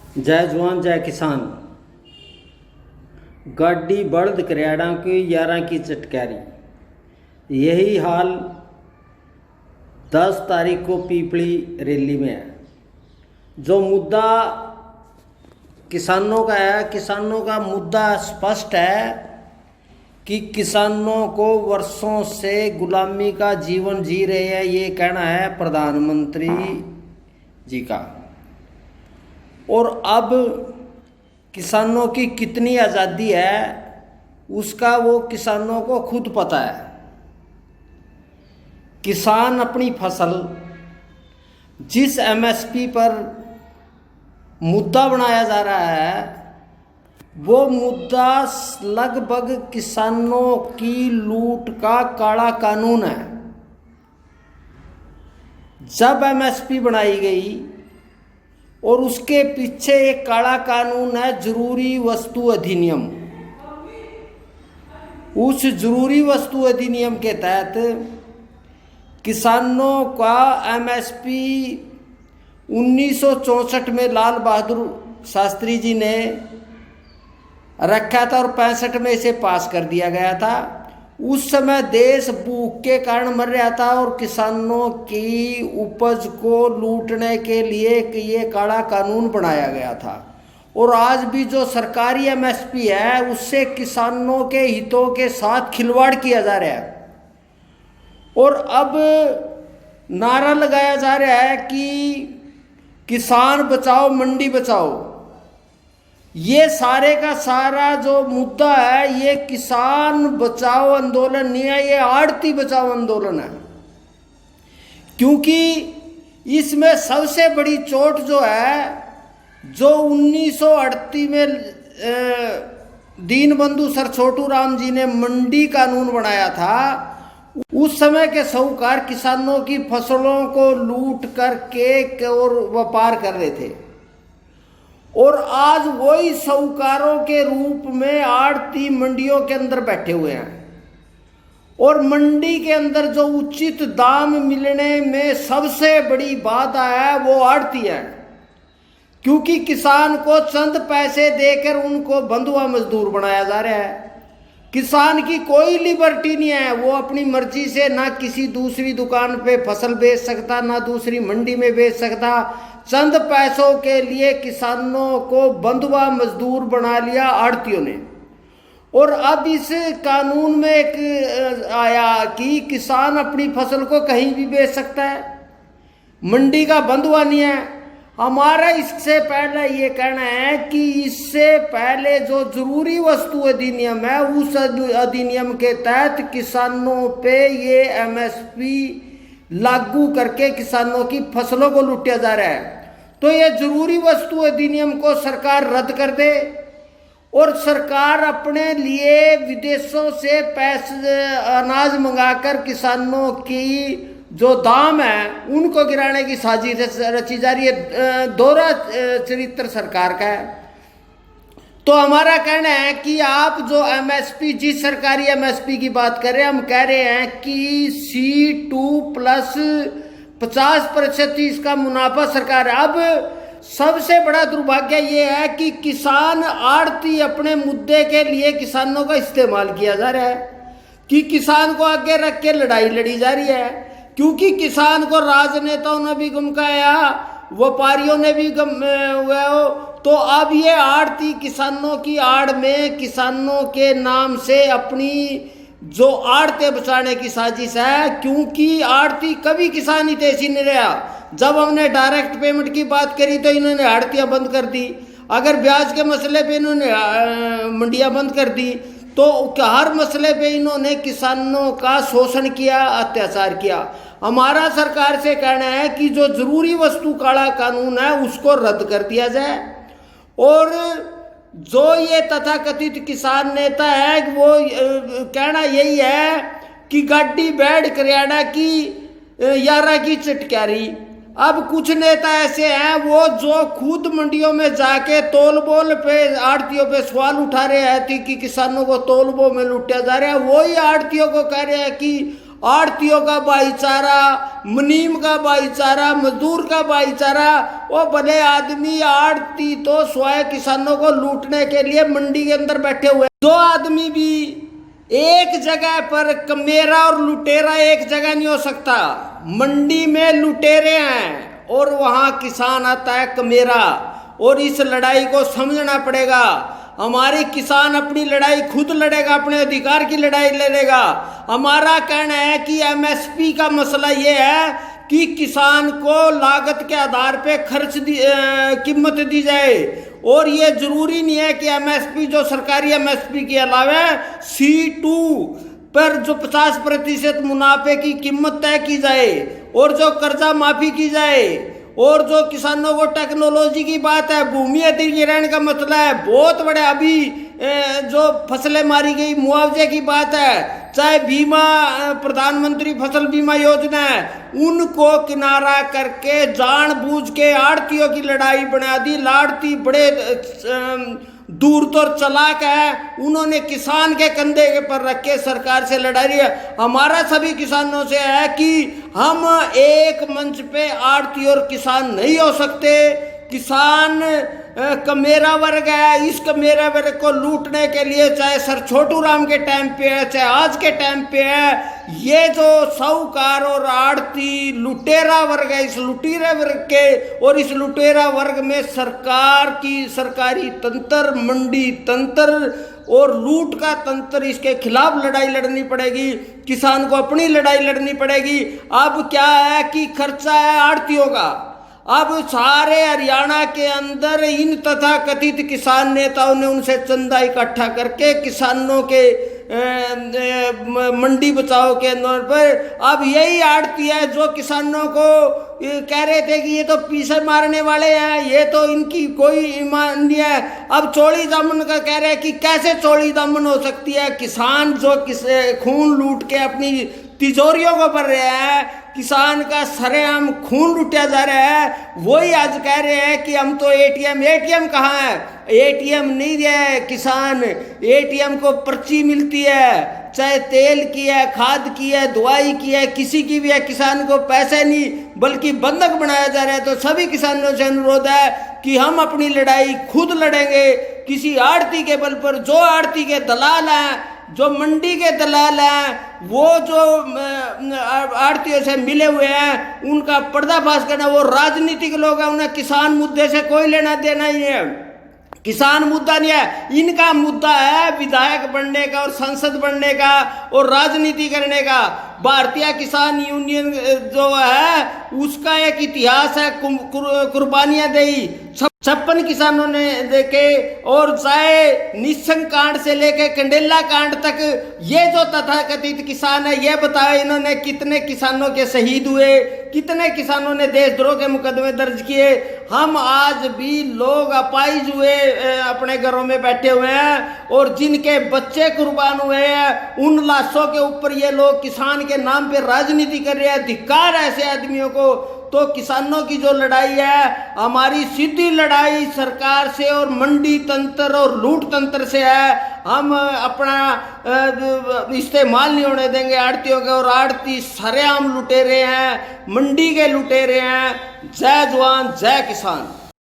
जय जवान जय किसान। गाड़ी बल्द करियाड़ा की 11 की चटकारी। यही हाल 10 तारीख को पीपली रैली में है। जो मुद्दा किसानों का है, किसानों का मुद्दा स्पष्ट है कि किसानों को वर्षों से गुलामी का जीवन जी रहे हैं, ये कहना है प्रधानमंत्री जी का। और अब किसानों की कितनी आज़ादी है उसका वो किसानों को खुद पता है। किसान अपनी फसल जिस एमएसपी पर मुद्दा बनाया जा रहा है वो मुद्दा लगभग किसानों की लूट का काला कानून है। जब एमएसपी बनाई गई और उसके पीछे एक काला कानून है जरूरी वस्तु अधिनियम। उस जरूरी वस्तु अधिनियम के तहत किसानों का एमएसपी 1964 में लाल बहादुर शास्त्री जी ने रखा था और 65 में इसे पास कर दिया गया था। उस समय देश भूख के कारण मर रहा था और किसानों की उपज को लूटने के लिए ये काला कानून बनाया गया था। और आज भी जो सरकारी एमएसपी है उससे किसानों के हितों के साथ खिलवाड़ किया जा रहा है। और अब नारा लगाया जा रहा है कि किसान बचाओ मंडी बचाओ। ये सारे का सारा जो मुद्दा है ये किसान बचाओ आंदोलन नहीं है, ये आड़ती बचाओ आंदोलन है। क्योंकि इसमें सबसे बड़ी चोट जो है, जो 1938 में दीनबंधु सर छोटू राम जी ने मंडी कानून बनाया था, उस समय के साहूकार किसानों की फसलों को लूट करके और व्यापार कर रहे थे। और आज वही साहूकारों के रूप में आड़ती मंडियों के अंदर बैठे हुए हैं। और मंडी के अंदर जो उचित दाम मिलने में सबसे बड़ी बाधा है वो आड़ती है। क्योंकि किसान को चंद पैसे देकर उनको बंधुआ मजदूर बनाया जा रहा है। किसान की कोई लिबर्टी नहीं है, वो अपनी मर्जी से ना किसी दूसरी दुकान पे फसल बेच सकता, ना दूसरी मंडी में बेच सकता। चंद पैसों के लिए किसानों को बंधुआ मजदूर बना लिया आड़तियों ने। और अब इस कानून में एक आया कि किसान अपनी फसल को कहीं भी बेच सकता है, मंडी का बंधुआ नहीं है। हमारा इससे पहले ये कहना है कि इससे पहले जो जरूरी वस्तु अधिनियम है उस अधिनियम के तहत किसानों पे ये एमएसपी लागू करके किसानों की फसलों को लूटा जा रहा है। तो ये जरूरी वस्तु अधिनियम को सरकार रद्द कर दे और सरकार अपने लिए विदेशों से पैसे अनाज मंगाकर किसानों की जो दाम है उनको गिराने की साजिश रची जा रही है। दोहरा चरित्र सरकार का है। तो हमारा कहना है कि आप जो एमएसपी, जिस सरकारी एमएसपी की बात कर रहे हैं, हम कह रहे हैं कि C2 प्लस 50% इसका मुनाफा सरकार है। अब सबसे बड़ा दुर्भाग्य ये है कि किसान आड़ती अपने मुद्दे के लिए किसानों का इस्तेमाल किया जा रहा है कि किसान को आगे रख के लड़ाई लड़ी जा रही है। क्योंकि किसान को राजनेताओं ने भी गमकाया, व्यापारियों ने भी तो अब ये आड़ती किसानों की आड़ में किसानों के नाम से अपनी जो आड़ते बचाने की साजिश है। क्योंकि आड़ती कभी किसान हितैषी नहीं रहा। जब हमने डायरेक्ट पेमेंट की बात करी तो इन्होंने आड़तियां बंद कर दी। अगर ब्याज के मसले पे इन्होंने मंडियां बंद कर दी। तो हर मसले पे इन्होंने किसानों का शोषण किया, अत्याचार किया। हमारा सरकार से कहना है कि जो जरूरी वस्तु काला कानून है उसको रद्द कर दिया जाए। और जो ये तथाकथित किसान नेता है वो कहना यही है कि गाड़ी बैठ करियाड़ा की 11 की चटकारी। अब कुछ नेता ऐसे हैं वो जो खुद मंडियों में जाके तोल बोल पे आड़तियों पे सवाल उठा रहे हैं कि किसानों को तोल बोल में लूटा जा रहा है। वही आड़तियों को कह रहे हैं कि आड़तियों का भाईचारा, मुनीम का भाईचारा, मजदूर का भाईचारा। वो भले आदमी आड़ती तो स्वयं किसानों को लूटने के लिए मंडी के अंदर बैठे हुए। दो आदमी भी एक जगह पर, कमेरा और लुटेरा एक जगह नहीं हो सकता। मंडी में लुटेरे हैं और वहां किसान आता है कमेरा, और इस लड़ाई को समझना पड़ेगा। हमारे किसान अपनी लड़ाई खुद लड़ेगा, अपने अधिकार की लड़ाई लड़ेगा। हमारा कहना है कि एमएसपी का मसला ये है कि किसान को लागत के आधार पे कीमत दी जाए, और ये जरूरी नहीं है कि एमएसपी जो सरकारी एमएसपी के अलावा C2 पर जो 50% मुनाफे की कीमत तय की जाए, और जो कर्जा माफी की जाए, और जो किसानों को टेक्नोलॉजी की बात है, भूमि अधिग्रहण का मसला है, बहुत बड़े अभी जो फसलें मारी गई मुआवजे की बात है, चाहे बीमा, प्रधानमंत्री फसल बीमा योजना है, उनको किनारा करके जानबूझ के आड़तियों की लड़ाई बना दी। लाड़ती बड़े दूर तो चालाक है, उन्होंने किसान के कंधे के पर रख के सरकार से लड़ाई है। हमारा सभी किसानों से है कि हम एक मंच पे आड़ती और किसान नहीं हो सकते। किसान कमेरा वर्ग है, इस कमेरा वर्ग को लूटने के लिए चाहे सर छोटू राम के टाइम पे है, चाहे आज के टाइम पे है, ये जो साहूकार और आड़ती लुटेरा वर्ग है, इस लुटेरा वर्ग के और इस लुटेरा वर्ग में सरकार की सरकारी तंत्र, मंडी तंत्र और लूट का तंत्र, इसके खिलाफ लड़ाई लड़नी पड़ेगी। किसान को अपनी लड़ाई लड़नी पड़ेगी। अब क्या है कि खर्चा है आड़तियों का। अब सारे हरियाणा के अंदर इन तथा कथित किसान नेताओं ने उनसे चंदा इकट्ठा करके किसानों के मंडी बचाओ के अंदर पर अब यही आड़ती है जो किसानों को कह रहे थे कि ये तो पीछे मारने वाले हैं, ये तो इनकी कोई ईमान नहीं है। अब चोली दामन का कह रहे हैं कि कैसे चोली दामन हो सकती है। किसान जो खून लूट के अपनी तिजोरियों को भर रहे हैं, किसान का सरेआम खून लुटा जा रहा है, वही आज कह रहे हैं कि हम तो एटीएम कहाँ है? एटीएम नहीं है किसान, एटीएम को पर्ची मिलती है, चाहे तेल की है, खाद की है, दवाई की है, किसी की भी है, किसान को पैसे नहीं बल्कि बंधक बनाया जा रहा है। तो सभी किसानों से अनुरोध है कि हम अपनी लड़ाई खुद लड़ेंगे, किसी आड़ती के बल पर। जो आड़ती के दलाल हैं, जो मंडी के दलाल हैं, वो जो आड़तियों से मिले हुए हैं, उनका पर्दाफाश करना। वो राजनीतिक लोग हैं, उन्हें किसान मुद्दे से कोई लेना देना ही है। किसान मुद्दा नहीं है, इनका मुद्दा है विधायक बनने का और संसद बनने का और राजनीति करने का। भारतीय किसान यूनियन जो है उसका एक इतिहास है, कुर्बानियां दी 56 किसानों ने देखे, और चाहे निशंक कांड से लेके कंडेला कांड तक ये जो तथाकथित किसान है, ये बताए इन्होंने कितने किसानों के शहीद हुए, कितने किसानों ने देशद्रोह के मुकदमे दर्ज किए। हम आज भी लोग अपाहिज हुए अपने घरों में बैठे हुए हैं और जिनके बच्चे कुर्बान हुए हैं, उन लाशों के ऊपर ये लोग किसान के नाम पे राजनीति कर रहे हैं। धिक्कार ऐसे आदमियों को। तो किसानों की जो लड़ाई है, हमारी सीधी लड़ाई सरकार से और मंडी तंत्र और लूट तंत्र से है। हम अपना इस्तेमाल नहीं होने देंगे आड़तियों के, और आड़ती सरेआम लुटेरे हैं, मंडी के लुटेरे हैं। जय जवान जय किसान।